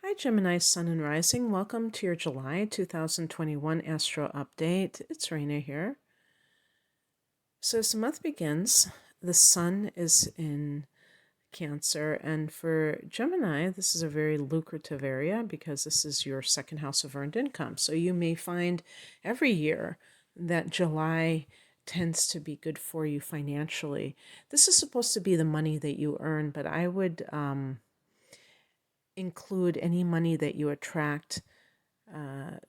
Hi, Gemini, Sun and Rising. Welcome to your July 2021 Astro Update. It's Raina here. So as the month begins, the Sun is in Cancer, and for Gemini, this is a very lucrative area because this is your second house of earned income. So you may find every year that July tends to be good for you financially. This is supposed to be the money that you earn, but I would include any money that you attract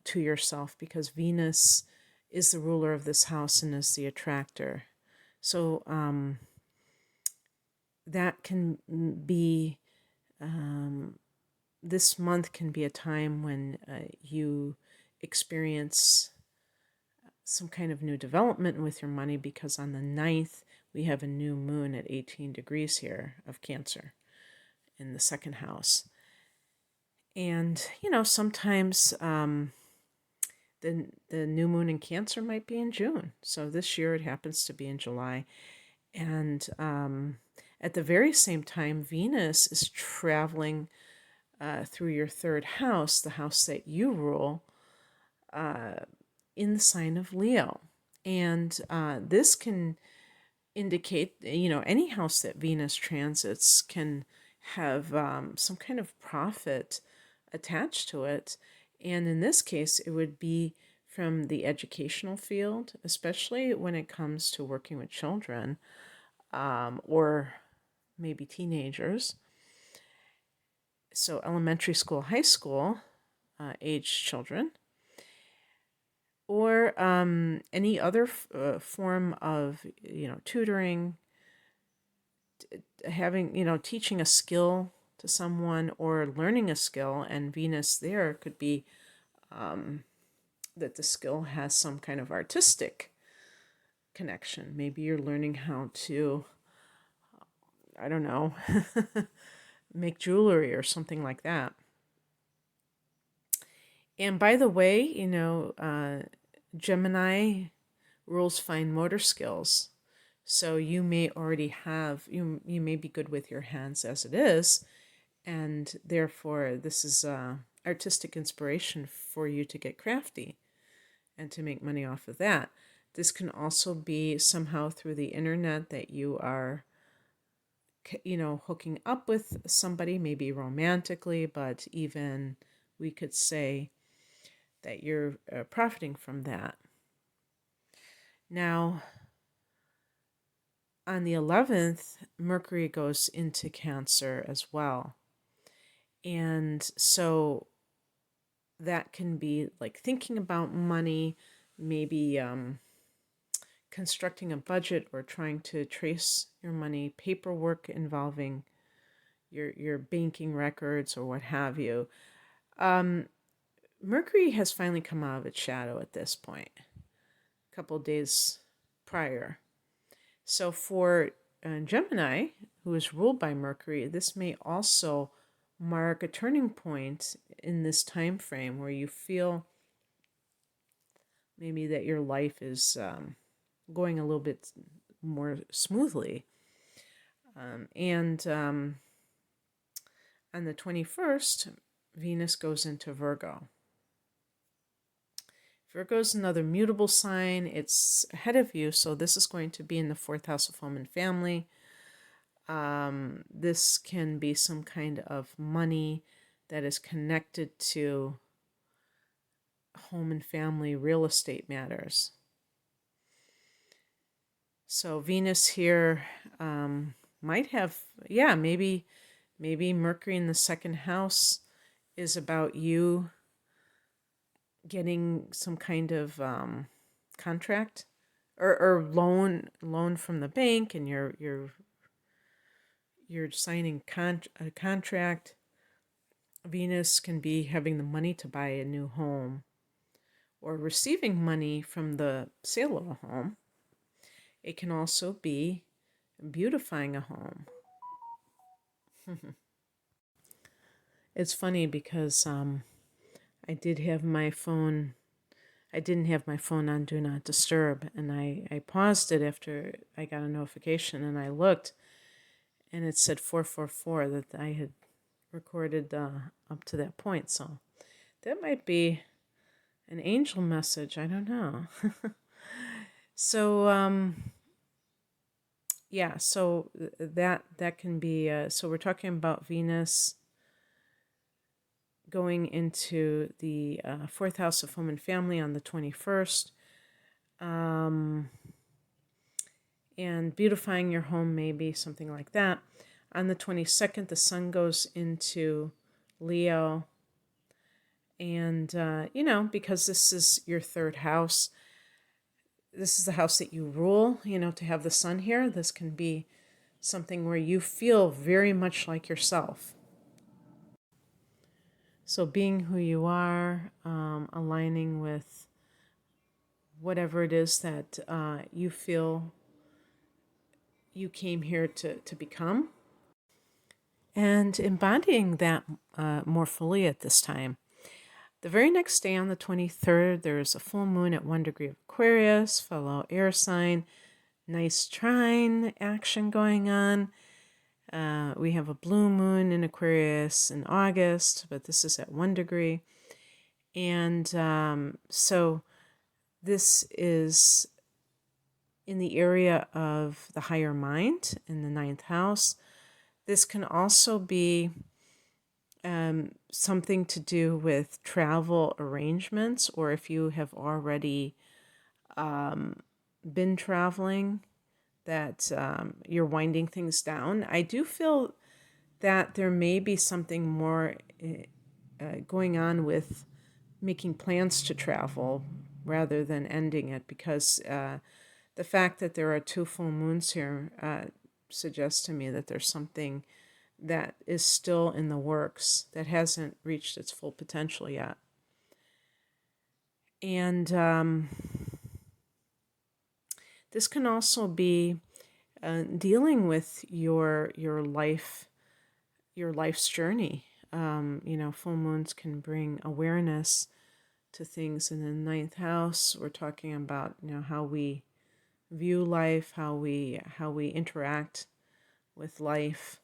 to yourself, because Venus is the ruler of this house and is the attractor. So that can be, this month can be a time when you experience some kind of new development with your money, because on the 9th, we have a new moon at 18 degrees here of Cancer in the second house. And, sometimes the new moon in Cancer might be in June. So this year it happens to be in July. And at the very same time, Venus is traveling through your third house, the house that you rule, in the sign of Leo. And this can indicate, any house that Venus transits can have some kind of profit attached to it. And in this case, it would be from the educational field, especially when it comes to working with children or maybe teenagers. So elementary school, high school age children, or any other form of, tutoring, having, teaching a skill to someone or learning a skill. And Venus there could be that the skill has some kind of artistic connection. Maybe you're learning how to, I don't know, make jewelry or something like that. And by the way, Gemini rules fine motor skills. So you may already have, you may be good with your hands as it is, and therefore this is artistic inspiration for you to get crafty and to make money off of that. This can also be somehow through the internet that you are, hooking up with somebody, maybe romantically, but even we could say that you're profiting from that. Now, on the 11th, Mercury goes into Cancer as well. And so that can be like thinking about money, maybe constructing a budget or trying to trace your money, paperwork involving your banking records or what have you. Mercury has finally come out of its shadow at this point, a couple of days prior. So for Gemini, who is ruled by Mercury, this may also mark a turning point in this time frame where you feel maybe that your life is going a little bit more smoothly. And on the 21st, Venus goes into Virgo. Virgo is another mutable sign. It's ahead of you, so this is going to be in the 4th house of home and family. This can be some kind of money that is connected to home and family real estate matters. So Venus here might have, maybe Mercury in the second house is about you getting some kind of contract or loan from the bank, and you're signing a contract. Venus can be having the money to buy a new home or receiving money from the sale of a home. It can also be beautifying a home. It's funny because I didn't have my phone on Do Not Disturb, and I paused it after I got a notification, and I looked, and it said 444 that I had recorded up to that point. So that might be an angel message. I don't know. So yeah, so that can be so we're talking about Venus going into the fourth house of home and family on the 21st, and beautifying your home, maybe something like that. On the 22nd, the sun goes into Leo, and because this is your third house, this is the house that you rule, to have the sun here, this can be something where you feel very much like yourself. So being who you are, aligning with whatever it is that you feel you came here to become, and embodying that more fully at this time. The very next day on the 23rd, there's a full moon at 1 degree of Aquarius, fellow air sign. Nice trine action going on. We have a blue moon in Aquarius in August, but this is at 1 degree. And so this is in the area of the higher mind in the 9th house. This can also be something to do with travel arrangements, or if you have already been traveling, that you're winding things down. I do feel that there may be something more going on with making plans to travel rather than ending it, because the fact that there are 2 full moons here suggests to me that there's something that is still in the works that hasn't reached its full potential yet. And this can also be dealing with your life's journey. Full moons can bring awareness to things in the 9th house. We're talking about how we view life, how we interact with life,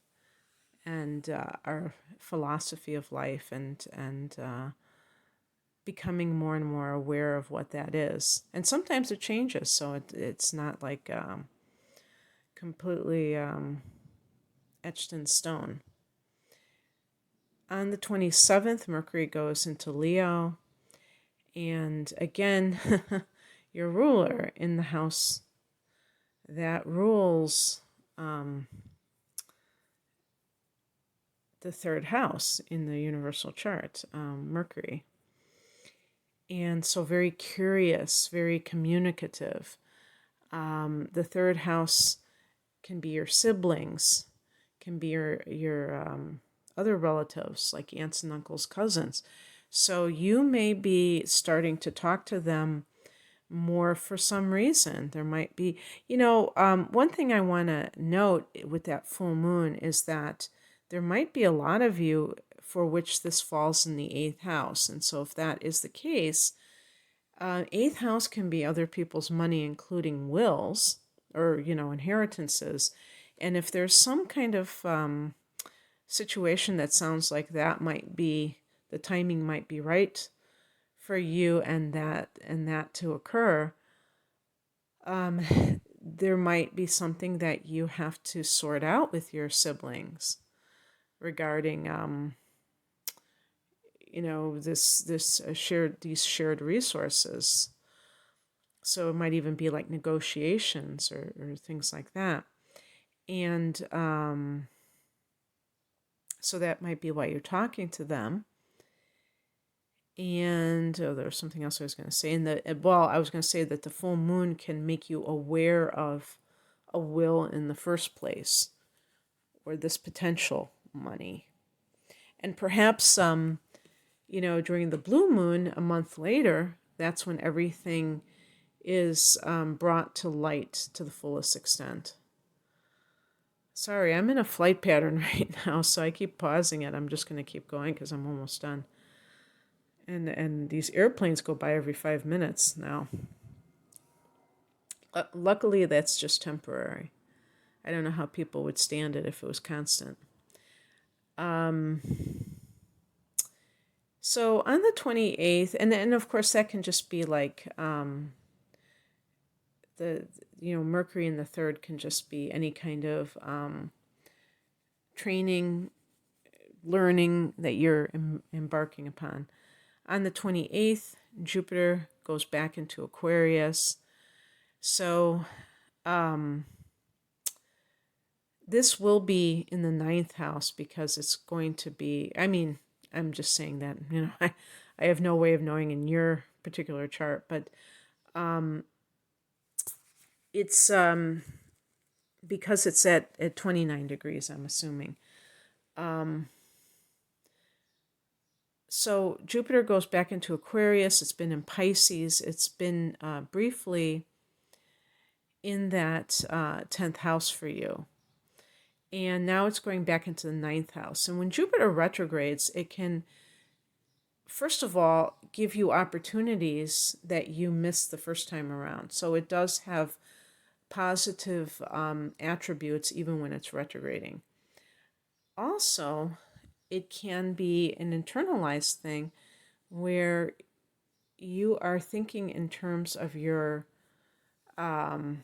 and our philosophy of life, and becoming more and more aware of what that is. And sometimes it changes, so it's not like completely etched in stone. On the 27th, Mercury goes into Leo, and again, your ruler in the house that rules the 3rd house in the universal chart, Mercury. And so very curious, very communicative. The 3rd house can be your siblings, can be your other relatives, like aunts and uncles, cousins. So you may be starting to talk to them more for some reason. There might be, one thing I want to note with that full moon is that there might be a lot of you for which this falls in the 8th house. And so if that is the case, 8th house can be other people's money, including wills or, inheritances. And if there's some kind of situation that sounds like that might be, the timing might be right for you and that to occur, there might be something that you have to sort out with your siblings regarding these shared resources. So it might even be like negotiations or things like that. And so that might be why you're talking to them. And there was something else I was going to say. I was going to say that the full moon can make you aware of a will in the first place, or this potential money. And perhaps, during the blue moon, a month later, that's when everything is brought to light to the fullest extent. Sorry, I'm in a flight pattern right now, so I keep pausing it. I'm just going to keep going because I'm almost done. And these airplanes go by every 5 minutes now. Luckily, that's just temporary. I don't know how people would stand it if it was constant. Um, so on the 28th, and of course that can just be like the Mercury in the third can just be any kind of training, learning that you're embarking upon. On the 28th, Jupiter goes back into Aquarius. So this will be in the ninth house because it's going to be, I'm just saying that, I have no way of knowing in your particular chart, but it's because it's at 29 degrees, I'm assuming. So Jupiter goes back into Aquarius. It's been in Pisces. It's been briefly in that 10th house for you. And now it's going back into the ninth house. And when Jupiter retrogrades, it can, first of all, give you opportunities that you missed the first time around. So it does have positive attributes even when it's retrograding. Also, it can be an internalized thing where you are thinking in terms of your, on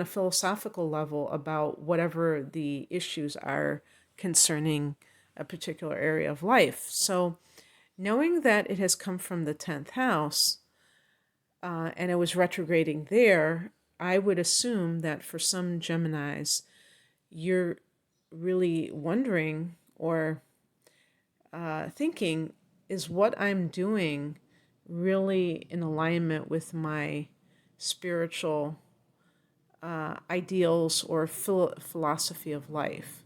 a philosophical level about whatever the issues are concerning a particular area of life. So knowing that it has come from the 10th house and it was retrograding there, I would assume that for some Geminis, you're really wondering or thinking, is what I'm doing really in alignment with my spiritual ideals or philosophy of life?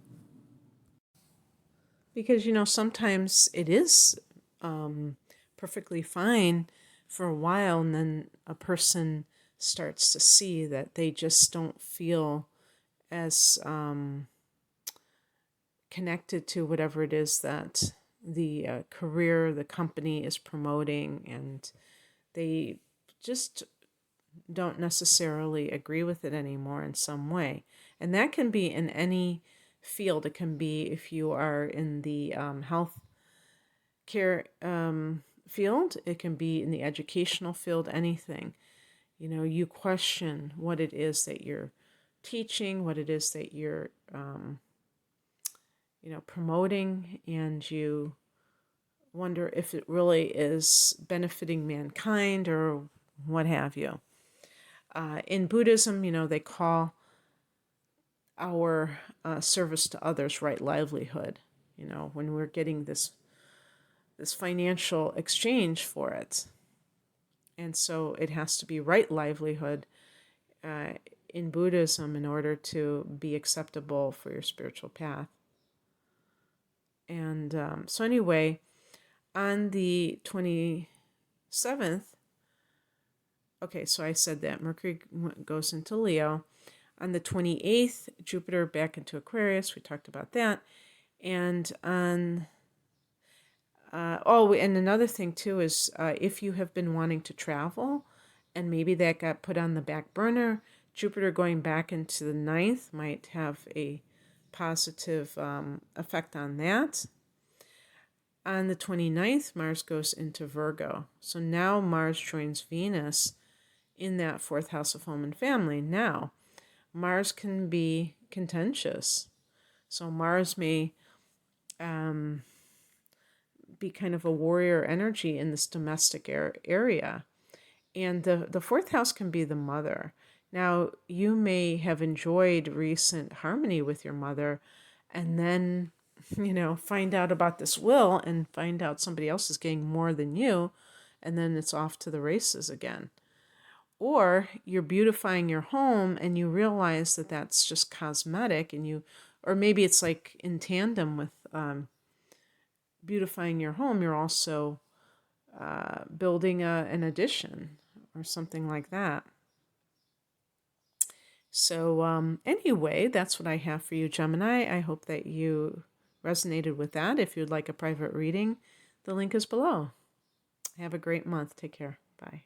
Because, sometimes it is perfectly fine for a while, and then a person starts to see that they just don't feel as connected to whatever it is that the career, the company is promoting, and they just don't necessarily agree with it anymore in some way. And that can be in any field. It can be if you are in the health care field, it can be in the educational field, anything. You question what it is that you're teaching, what it is that you're promoting, and you wonder if it really is benefiting mankind or what have you. In Buddhism, they call our service to others right livelihood, when we're getting this financial exchange for it. And so it has to be right livelihood in Buddhism in order to be acceptable for your spiritual path. And so anyway, on the 27th, okay, so I said that Mercury goes into Leo. On the 28th, Jupiter back into Aquarius. We talked about that. And on, and another thing too is if you have been wanting to travel and maybe that got put on the back burner, Jupiter going back into the ninth might have a positive effect on that. On the 29th, Mars goes into Virgo. So now Mars joins Venus in that fourth house of home and family. Now, Mars can be contentious. So Mars may be kind of a warrior energy in this domestic area. And the fourth house can be the mother. Now, you may have enjoyed recent harmony with your mother and then, find out about this will and find out somebody else is getting more than you, and then it's off to the races again. Or you're beautifying your home and you realize that that's just cosmetic, and or maybe it's like in tandem with beautifying your home, you're also building an addition or something like that. So anyway, that's what I have for you, Gemini. I hope that you resonated with that. If you'd like a private reading, the link is below. Have a great month. Take care. Bye.